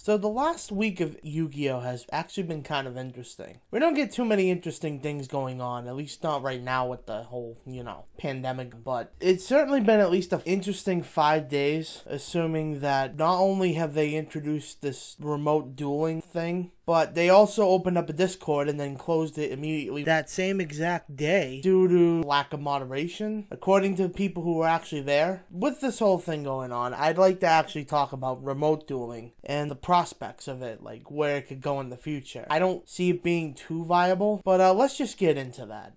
So the last week of Yu-Gi-Oh has actually been kind of interesting. We don't get too many interesting things going on, at least not right now with the whole, pandemic, but it's certainly been at least an interesting 5 days, assuming that not only have they introduced this remote dueling thing, but they also opened up a Discord and then closed it immediately that same exact day due to lack of moderation, according to people who were actually there. With this whole thing going on, I'd like to actually talk about remote dueling and the prospects of it, like where it could go in the future. I don't see it being too viable, but let's just get into that.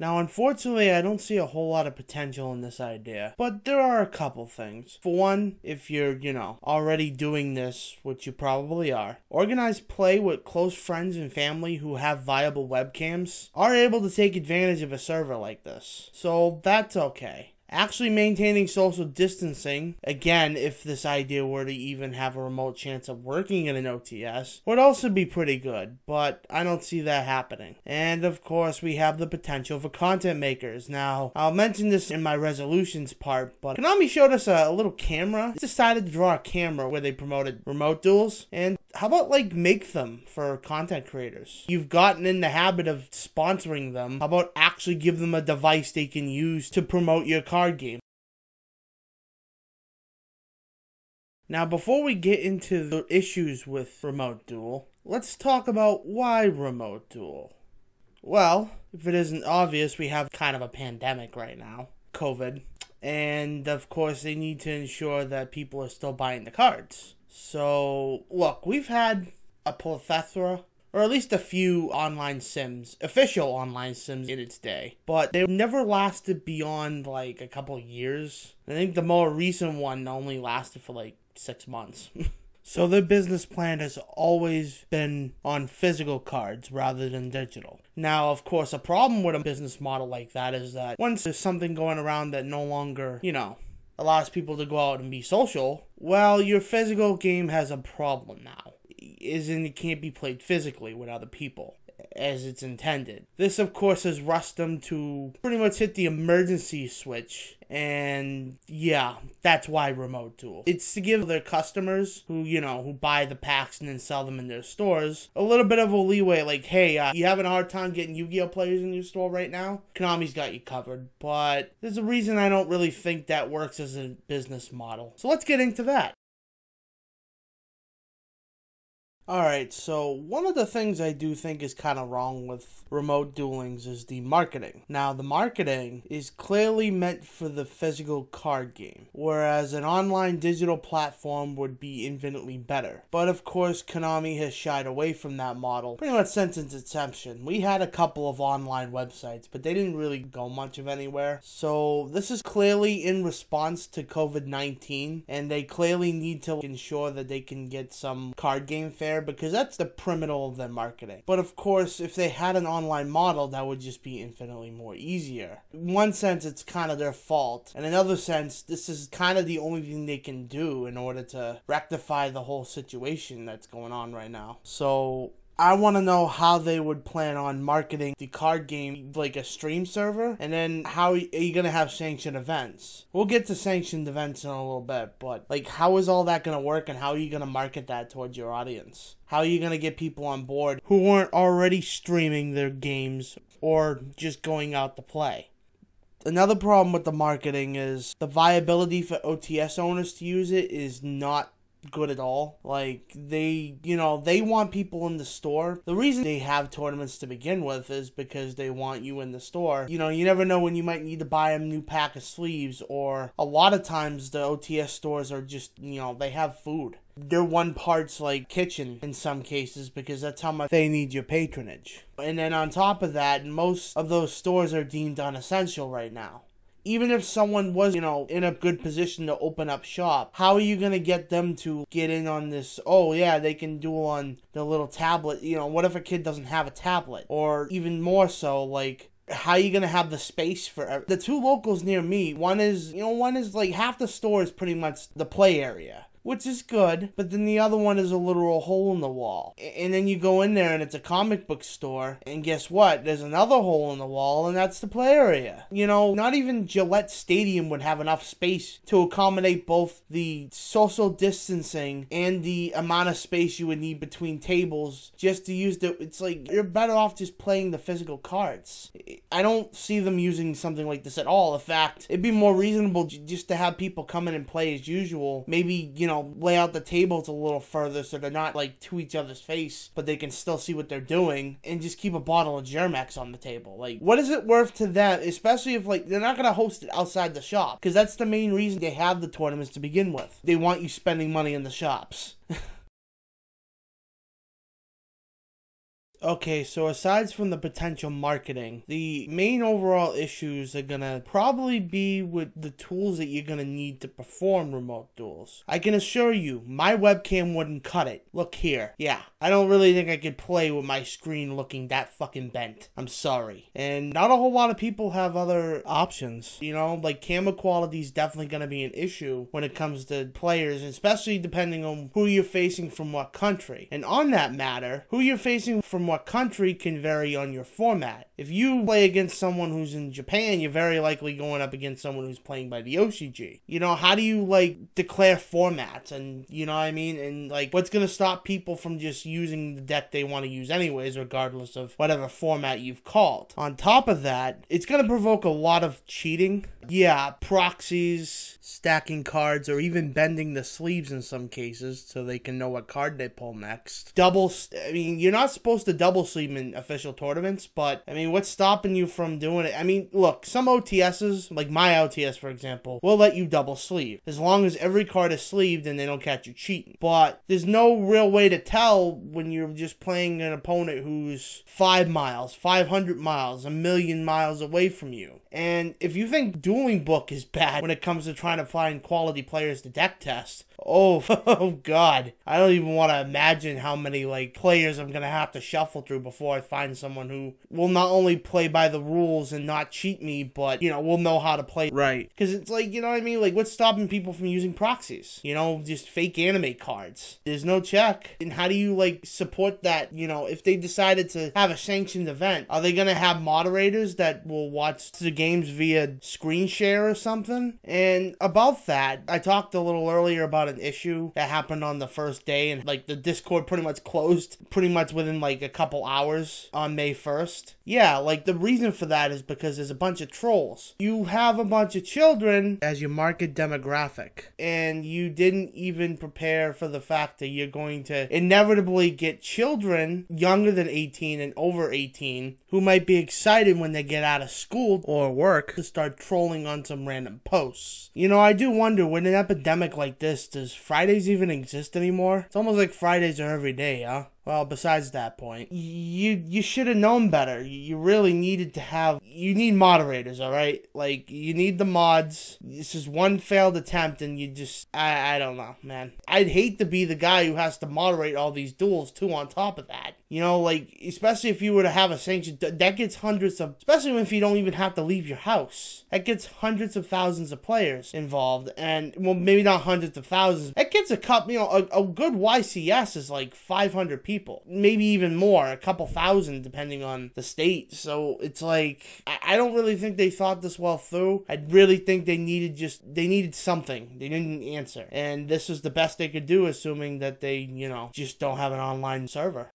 Now, unfortunately, I don't see a whole lot of potential in this idea, but there are a couple things. For one, if you're, already doing this, which you probably are, organized play with close friends and family who have viable webcams are able to take advantage of a server like this, so that's okay. Actually maintaining social distancing, again, if this idea were to even have a remote chance of working in an OTS, would also be pretty good, but I don't see that happening. And of course, we have the potential for content makers. Now, I'll mention this in my resolutions part, but Konami showed us a little camera. They decided to draw a camera where they promoted remote duels, and how about make them for content creators? You've gotten in the habit of sponsoring them. How about actually give them a device they can use to promote your card game? Now, before we get into the issues with Remote Duel, let's talk about why Remote Duel. Well, if it isn't obvious, we have kind of a pandemic right now, COVID, and of course they need to ensure that people are still buying the cards. So, look, we've had a plethora, or at least a few online sims, official online sims in its day, but they never lasted beyond a couple of years. I think the more recent one only lasted for 6 months. So their business plan has always been on physical cards rather than digital. Now, of course, a problem with a business model like that is that once there's something going around that no longer, allows people to go out and be social, well, your physical game has a problem now. It can't be played physically with other people as it's intended. This, of course, has rushed them to pretty much hit the emergency switch, and yeah, that's why Remote Duel. It's to give their customers who buy the packs and then sell them in their stores a little bit of a leeway, hey, you having a hard time getting Yu-Gi-Oh players in your store right now? Konami's got you covered, but there's a reason I don't really think that works as a business model. So let's get into that. Alright, so one of the things I do think is kind of wrong with remote duelings is the marketing. Now, the marketing is clearly meant for the physical card game, whereas an online digital platform would be infinitely better. But of course, Konami has shied away from that model pretty much since its inception. We had a couple of online websites, but they didn't really go much of anywhere. So this is clearly in response to COVID-19, and they clearly need to ensure that they can get some card game fare, because that's the perimeter of their marketing. But of course, if they had an online model, that would just be infinitely more easier. In one sense, it's kind of their fault. In another sense, this is kind of the only thing they can do in order to rectify the whole situation that's going on right now. So I want to know how they would plan on marketing the card game like a stream server, and then how are you going to have sanctioned events? We'll get to sanctioned events in a little bit, but how is all that going to work, and how are you going to market that towards your audience? How are you going to get people on board who weren't already streaming their games or just going out to play? Another problem with the marketing is the viability for OTS owners to use it is not good at all. They want people in the store. The reason they have tournaments to begin with is because they want you in the store. You never know when you might need to buy a new pack of sleeves, or a lot of times the OTS stores are just, they have food. They're one parts kitchen in some cases, because that's how much they need your patronage. And then on top of that, most of those stores are deemed unessential right now. Even if someone was, in a good position to open up shop, how are you going to get them to get in on this? Oh, yeah, they can duel on the little tablet. What if a kid doesn't have a tablet? Or even more so, how are you going to have the space for the two locals near me? One is half the store is pretty much the play area. which is good, but then the other one is a literal hole in the wall. And then you go in there and it's a comic book store, and guess what? There's another hole in the wall, and that's the play area. You know, not even Gillette Stadium would have enough space to accommodate both the social distancing and the amount of space you would need between tables just to use the... It's like, you're better off just playing the physical cards. I don't see them using something like this at all. In fact, it'd be more reasonable just to have people come in and play as usual. Maybe, you know, lay out the tables a little further so they're not like to each other's face, but they can still see what they're doing, and just keep a bottle of Germex on the table. Like, what is it worth to them, especially if, like, they're not going to host it outside the shop, because that's the main reason they have the tournaments to begin with. They want you spending money in the shops. Okay, so aside from the potential marketing, the main overall issues are gonna probably be with the tools that you're gonna need to perform remote duels. I can assure you, my webcam wouldn't cut it. Look here. Yeah, I don't really think I could play with my screen looking that fucking bent. I'm sorry. And not a whole lot of people have other options. You know, like, camera quality is definitely gonna be an issue when it comes to players, especially depending on who you're facing from what country. And on that matter, who you're facing from what country can vary on your format. If you play against someone who's in Japan, you're very likely going up against someone who's playing by the OCG. You know, how do you, like, declare formats? And, you know what I mean? And, like, what's gonna stop people from just using the deck they want to use anyways, regardless of whatever format you've called? On top of that, it's gonna provoke a lot of cheating. Yeah, proxies, stacking cards, or even bending the sleeves in some cases so they can know what card they pull next. I mean, you're not supposed to double sleeve in official tournaments, but, I mean, what's stopping you from doing it? I mean, look, some OTSs, like my OTS, for example, will let you double sleeve, as long as every card is sleeved and they don't catch you cheating. But there's no real way to tell when you're just playing an opponent who's 5 miles, 500 miles, 1,000,000 miles away from you. And if you think Dueling Book is bad when it comes to trying to find quality players to deck test, oh god, I don't even want to imagine how many, like, players I'm gonna have to shuffle through before I find someone who will not only play by the rules and not cheat me, but, you know, will know how to play right. Because it's like, you know what I mean? Like, what's stopping people from using proxies? You know, just fake anime cards. There's no check. And how do you, like, support that? You know, if they decided to have a sanctioned event, are they gonna have moderators that will watch the games via screen share or something? And about that, I talked a little earlier about an issue that happened on the first day, and, like, the Discord pretty much closed pretty much within, like, a couple hours on May 1st. Yeah, like, the reason for that is because there's a bunch of trolls. You have a bunch of children as your market demographic, and you didn't even prepare for the fact that you're going to inevitably get children younger than 18 and over 18 who might be excited when they get out of school or work to start trolling on some random posts. You know, I do wonder, with an epidemic like this, does Fridays even exist anymore? It's almost like Fridays are every day, huh? Well, besides that point, you should have known better. You really needed to have... You need moderators, alright? Like, you need the mods. This is one failed attempt, and you just... I don't know, man. I'd hate to be the guy who has to moderate all these duels, too, on top of that. You know, like, especially if you were to have a sanction, that gets hundreds of... Especially if you don't even have to leave your house. That gets hundreds of thousands of players involved, and, well, maybe not hundreds of thousands. That gets a couple, you know, a good YCS is like 500 people. Maybe even more, a couple thousand, depending on the state. So, it's like, I don't really think they thought this well through. I really think they needed something. They didn't answer. And this is the best they could do, assuming that they, you know, just don't have an online server.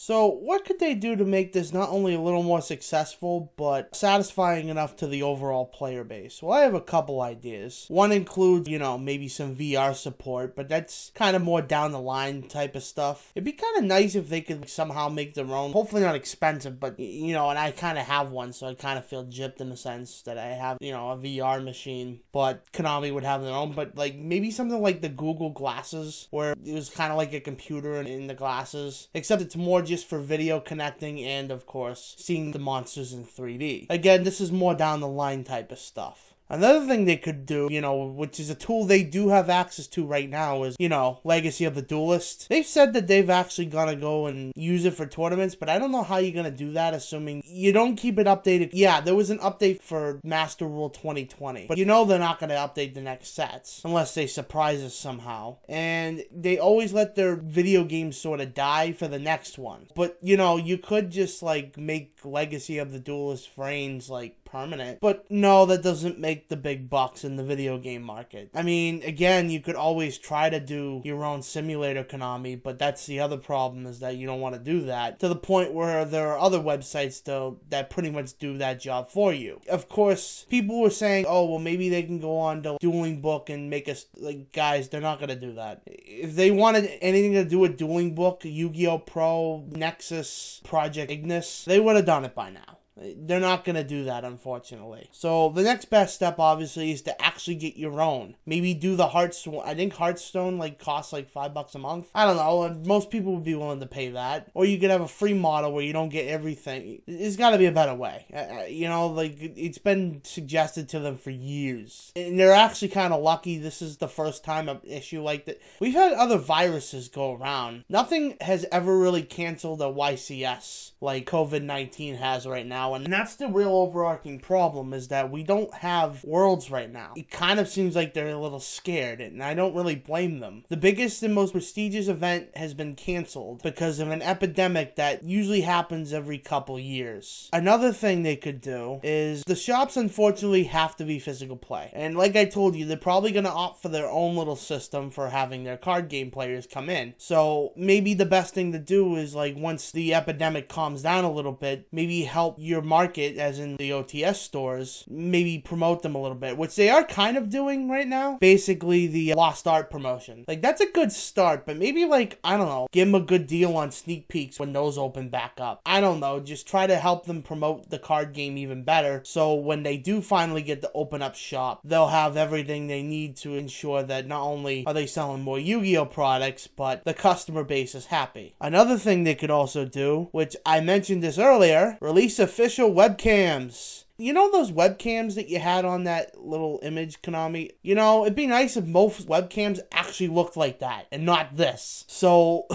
So, what could they do to make this not only a little more successful, but satisfying enough to the overall player base? Well, I have a couple ideas. One includes, you know, maybe some VR support, but that's kind of more down the line type of stuff. It'd be kind of nice if they could somehow make their own, hopefully not expensive, but, you know, and I kind of have one, so I kind of feel gypped in the sense that I have, you know, a VR machine, but Konami would have their own, but, like, maybe something like the Google glasses, where it was kind of like a computer in the glasses, except it's more just for video connecting and, of course, seeing the monsters in 3D. Again, this is more down the line type of stuff. Another thing they could do, which is a tool they do have access to right now, is, Legacy of the Duelist. They've said that they've actually gonna go and use it for tournaments, but I don't know how you're gonna do that, assuming you don't keep it updated. Yeah, there was an update for Master Rule 2020, but they're not gonna update the next sets unless they surprise us somehow. And they always let their video games sort of die for the next one. But, you could just, make Legacy of the Duelist frames, permanent. But no, that doesn't make the big bucks in the video game market. I mean, again, you could always try to do your own simulator, Konami, but that's the other problem, is that you don't want to do that, to the point where there are other websites, though, that pretty much do that job for you. Of course, people were saying, oh, well, maybe they can go on to Dueling Book and make us, guys, they're not going to do that. If they wanted anything to do with Dueling Book, Yu-Gi-Oh! Pro, Nexus, Project Ignis, they would have done it by now. They're not going to do that, unfortunately. So the next best step, obviously, is to actually get your own. Maybe do the Hearthstone. I think Hearthstone costs $5 a month. I don't know, and most people would be willing to pay that. Or you could have a free model where you don't get everything. There's got to be a better way. It's been suggested to them for years. And they're actually kind of lucky this is the first time an issue like that. We've had other viruses go around. Nothing has ever really canceled a YCS like COVID-19 has right now. And that's the real overarching problem, is that we don't have worlds right now. It kind of seems like they're a little scared, and I don't really blame them. The biggest and most prestigious event has been canceled because of an epidemic that usually happens every couple years. Another thing they could do is, the shops unfortunately have to be physical play. And like I told you, they're probably going to opt for their own little system for having their card game players come in. So maybe the best thing to do is, once the epidemic calms down a little bit, maybe help your market, as in the OTS stores, maybe promote them a little bit, which they are kind of doing right now. Basically, the Lost Art promotion. That's a good start, but maybe, I don't know, give them a good deal on sneak peeks when those open back up. I don't know, just try to help them promote the card game even better, so when they do finally get to open up shop, they'll have everything they need to ensure that not only are they selling more Yu-Gi-Oh products, but the customer base is happy. Another thing they could also do, which I mentioned this earlier, release official webcams. Those webcams that you had on that little image, Konami? It'd be nice if most webcams actually looked like that and not this. So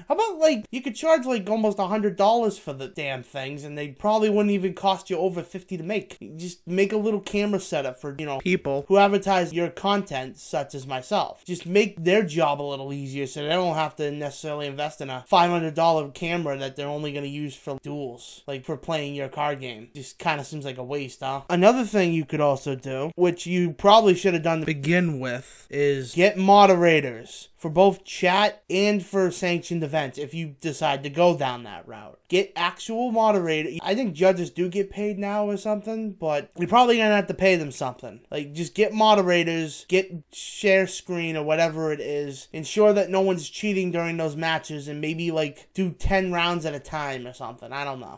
how about, you could charge, almost $100 for the damn things, and they probably wouldn't even cost you over $50 to make. You just make a little camera setup for, people who advertise your content, such as myself. Just make their job a little easier so they don't have to necessarily invest in a $500 camera that they're only going to use for duels, for playing your card game. Just kind of seems like a waste, huh? Another thing you could also do, which you probably should have done to begin with, is get moderators for both chat and for sanctioned events if you decide to go down that route. Get actual moderators. I think judges do get paid now or something, but you're probably going to have to pay them something. Just get moderators, get share screen or whatever it is. Ensure that no one's cheating during those matches, and maybe, do 10 rounds at a time or something. I don't know.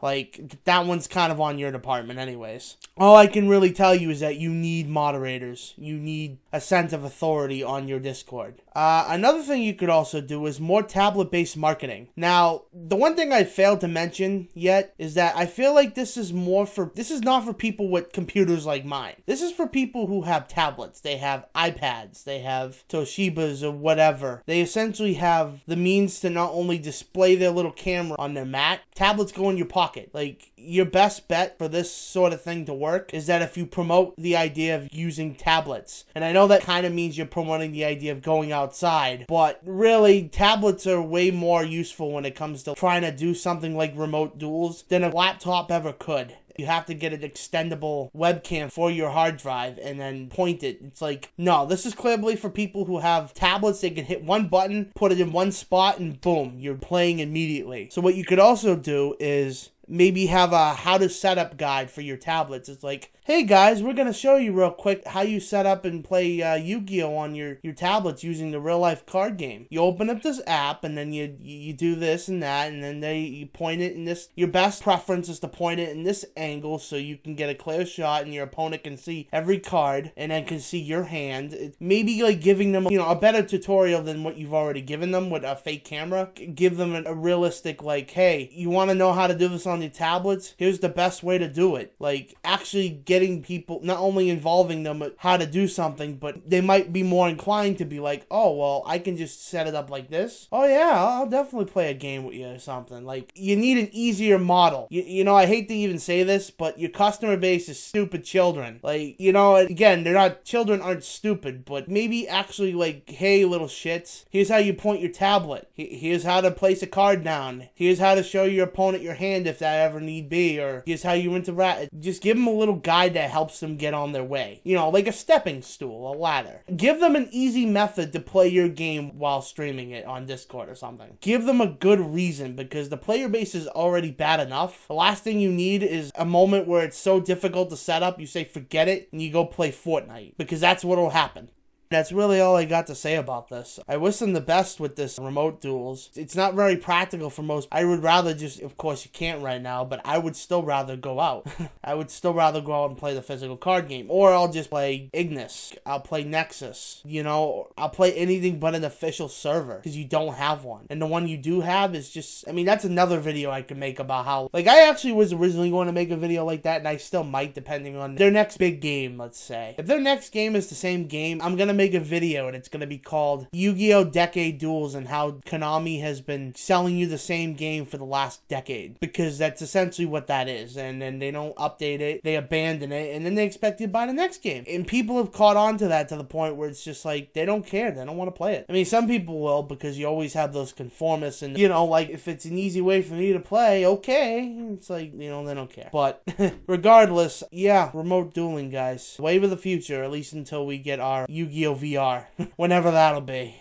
That one's kind of on your department anyways. All I can really tell you is that you need moderators. You need a sense of authority on your Discord. Another thing you could also do is more tablet-based marketing. Now, the one thing I failed to mention yet is that I feel like this is not for people with computers like mine. This is for people who have tablets. They have iPads. They have Toshibas or whatever. They essentially have the means to not only display their little camera on their mat, tablets go in your pocket. Your best bet for this sort of thing to work is that if you promote the idea of using tablets, and I know that kind of means you're promoting the idea of going outside, but really, tablets are way more useful when it comes to trying to do something like remote duels than a laptop ever could. You have to get an extendable webcam for your hard drive and then point it. It's no, this is clearly for people who have tablets. They can hit one button, put it in one spot, and boom, you're playing immediately. So what you could also do is maybe have a how to set up guide for your tablets. It's hey guys, we're going to show you real quick how you set up and play Yu-Gi-Oh on your tablets using the real life card game. You open up this app, and then you do this and that, and then you point it in this. Your best preference is to point it in this angle so you can get a clear shot and your opponent can see every card and then can see your hand. Maybe giving them a better tutorial than what you've already given them with a fake camera. Give them a realistic hey, you want to know how to do this on on your tablets, here's the best way to do it. Like, actually getting people, not only involving them with how to do something, but they might be more inclined to be like, oh, well, I can just set it up like this. Oh yeah, I'll definitely play a game with you or something. Like, you need an easier model. You know, I hate to even say this, but your customer base is stupid children. Like, you know, again, children aren't stupid, but maybe actually like, hey, little shits, here's how you point your tablet. Here's how to place a card down. Here's how to show your opponent your hand if that ever need be, or here's how you interact. Just give them a little guide that helps them get on their way. You know, like a stepping stool, a ladder. Give them an easy method to play your game while streaming it on Discord or something. Give them a good reason, because the player base is already bad enough. The last thing you need is a moment where it's so difficult to set up, you say forget it, and you go play Fortnite, because that's what'll happen. That's really all I got to say about this. I wish them the best with this remote duels. It's not very practical for most. I would rather just, of course you can't right now, but I would still rather go out. I would still rather go out and play the physical card game. Or I'll just play Ignis. I'll play Nexus. You know, I'll play anything but an official server, because you don't have one. And the one you do have is just, I mean, that's another video I could make about how, like, I actually was originally going to make a video like that, and I still might, depending on their next big game, let's say. If their next game is the same game, I'm gonna make a video, and it's going to be called Yu-Gi-Oh! Decade Duels, and how Konami has been selling you the same game for the last decade, because that's essentially what that is. And then they don't update it, they abandon it, and then they expect you to buy the next game. And people have caught on to that to the point where it's just like, they don't care, they don't want to play it. I mean, some people will, because you always have those conformists, and, you know, like, if it's an easy way for me to play, okay, it's like, you know, they don't care. But regardless, yeah, remote dueling, guys. Wave of the future, at least until we get our Yu-Gi-Oh! VR. Whenever that'll be.